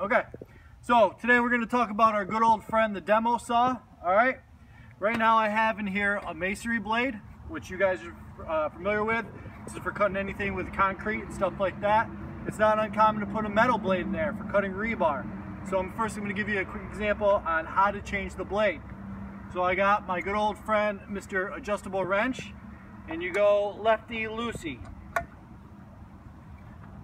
Okay, so today we're going to talk about our good old friend, the demo saw. All right, right now I have in here a masonry blade, which you guys are familiar with. This is for cutting anything with concrete and stuff like that. It's not uncommon to put a metal blade in there for cutting rebar. So I'm going to give you a quick example on how to change the blade. So I got my good old friend, Mr. Adjustable Wrench, and you go lefty-loosey.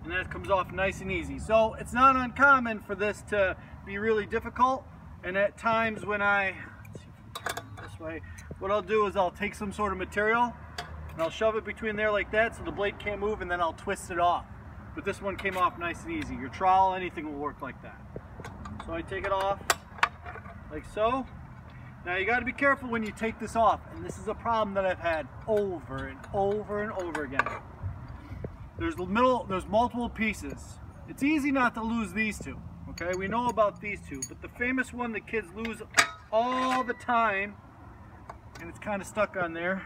And that comes off nice and easy. So it's not uncommon for this to be really difficult, and at times when this way, what I'll do is I'll take some sort of material and I'll shove it between there like that so the blade can't move, and then I'll twist it off. But this one came off nice and easy. Your trowel, anything will work like that. So I take it off like so. Now you got to be careful when you take this off, and this is a problem that I've had over and over and over again. There's multiple pieces. It's easy not to lose these two, okay? We know about these two, but the famous one that kids lose all the time, and it's kind of stuck on there,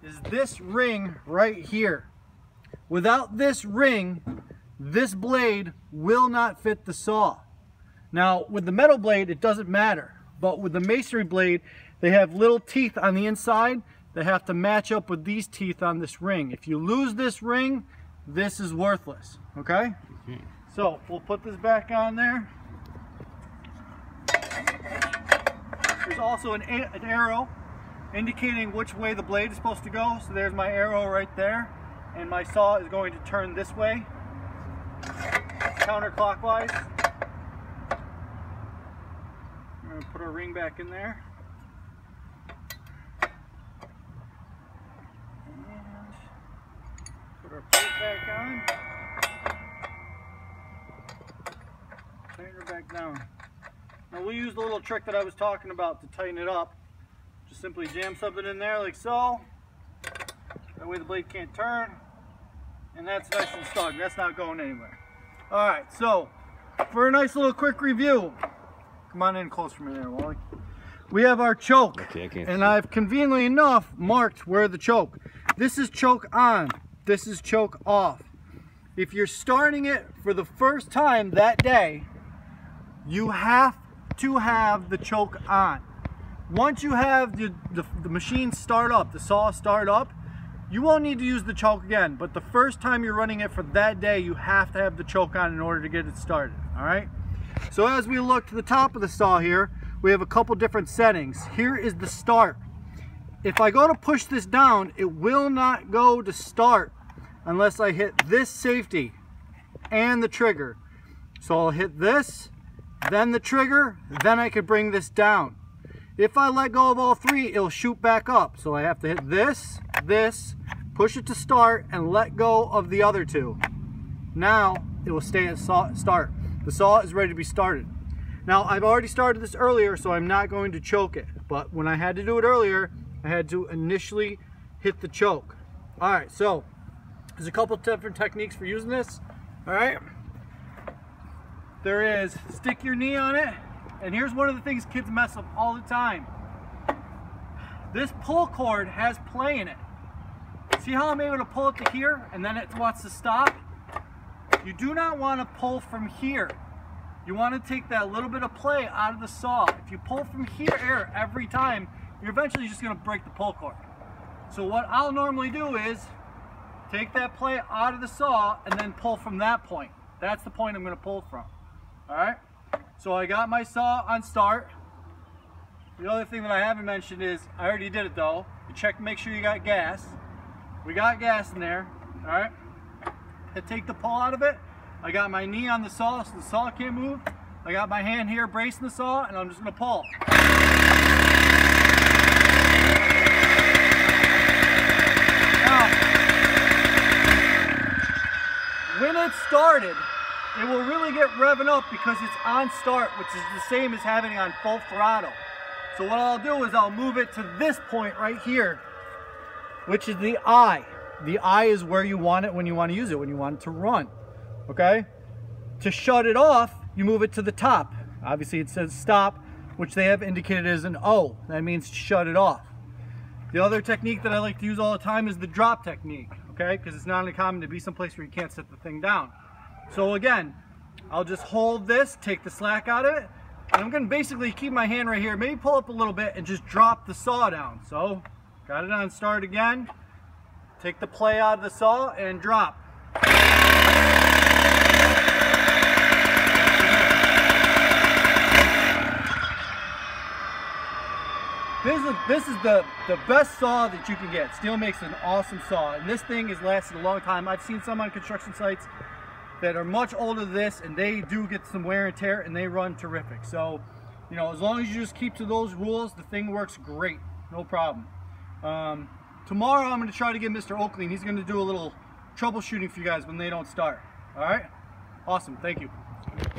is this ring right here. Without this ring, this blade will not fit the saw. Now, with the metal blade, it doesn't matter, but with the masonry blade, they have little teeth on the inside. They have to match up with these teeth on this ring. If you lose this ring, this is worthless, okay? So we'll put this back on there. There's also an arrow indicating which way the blade is supposed to go. So there's my arrow right there, and my saw is going to turn this way, counterclockwise. I'm going to put our ring back in there. Put our plate back on. Tighten her back down. Now we'll use the little trick that I was talking about to tighten it up. Just simply jam something in there like so. That way the blade can't turn. And that's nice and snug. That's not going anywhere. Alright, so for a nice little quick review. Come on in close for me there, Wally. We have our choke. Okay, and I've conveniently enough marked where the choke. This is choke on. This is choke off. If you're starting it for the first time that day, you have to have the choke on. Once you have the machine start up, the saw start up, you won't need to use the choke again. But the first time you're running it for that day, you have to have the choke on in order to get it started. All right? So as we look to the top of the saw here, we have a couple different settings. Here is the start. If I go to push this down, it will not go to start unless I hit this safety and the trigger. So I'll hit this, then the trigger, then I could bring this down. If I let go of all three, it'll shoot back up. So I have to hit this, push it to start, and let go of the other two. Now it will stay at start. The saw is ready to be started. Now I've already started this earlier, so I'm not going to choke it. But when I had to do it earlier, I had to initially hit the choke. All right, so there's a couple different techniques for using this. All right, there is stick your knee on it, and here's one of the things kids mess up all the time. This pull cord has play in it. See how I'm able to pull it to here, and then it wants to stop? You do not want to pull from here. You want to take that little bit of play out of the saw. If you pull from here every time, you're eventually just going to break the pull cord. So what I'll normally do is take that play out of the saw and then pull from that point. That's the point I'm going to pull from. Alright? So I got my saw on start. The other thing that I haven't mentioned is, I already did it though, you check to make sure you got gas. We got gas in there. Alright? I take the pull out of it. I got my knee on the saw so the saw can't move. I got my hand here bracing the saw, and I'm just going to pull. Now, when it's started, it will really get revving up because it's on start, which is the same as having it on full throttle. So what I'll do is I'll move it to this point right here, which is the eye. The eye is where you want it when you want to use it, when you want it to run. Okay? To shut it off, you move it to the top. Obviously it says stop, which they have indicated as an O. That means shut it off. The other technique that I like to use all the time is the drop technique, okay? Because it's not uncommon to be someplace where you can't set the thing down. So again, I'll just hold this, take the slack out of it, and I'm gonna basically keep my hand right here, maybe pull up a little bit and just drop the saw down. So, got it on start again, take the play out of the saw and drop. This is the best saw that you can get. Steel makes an awesome saw, and this thing has lasted a long time. I've seen some on construction sites that are much older than this, and they do get some wear and tear, and they run terrific. So, you know, as long as you just keep to those rules, the thing works great, no problem. Tomorrow I'm going to try to get Mr. Oakley, and he's going to do a little troubleshooting for you guys when they don't start. All right? Awesome. Thank you.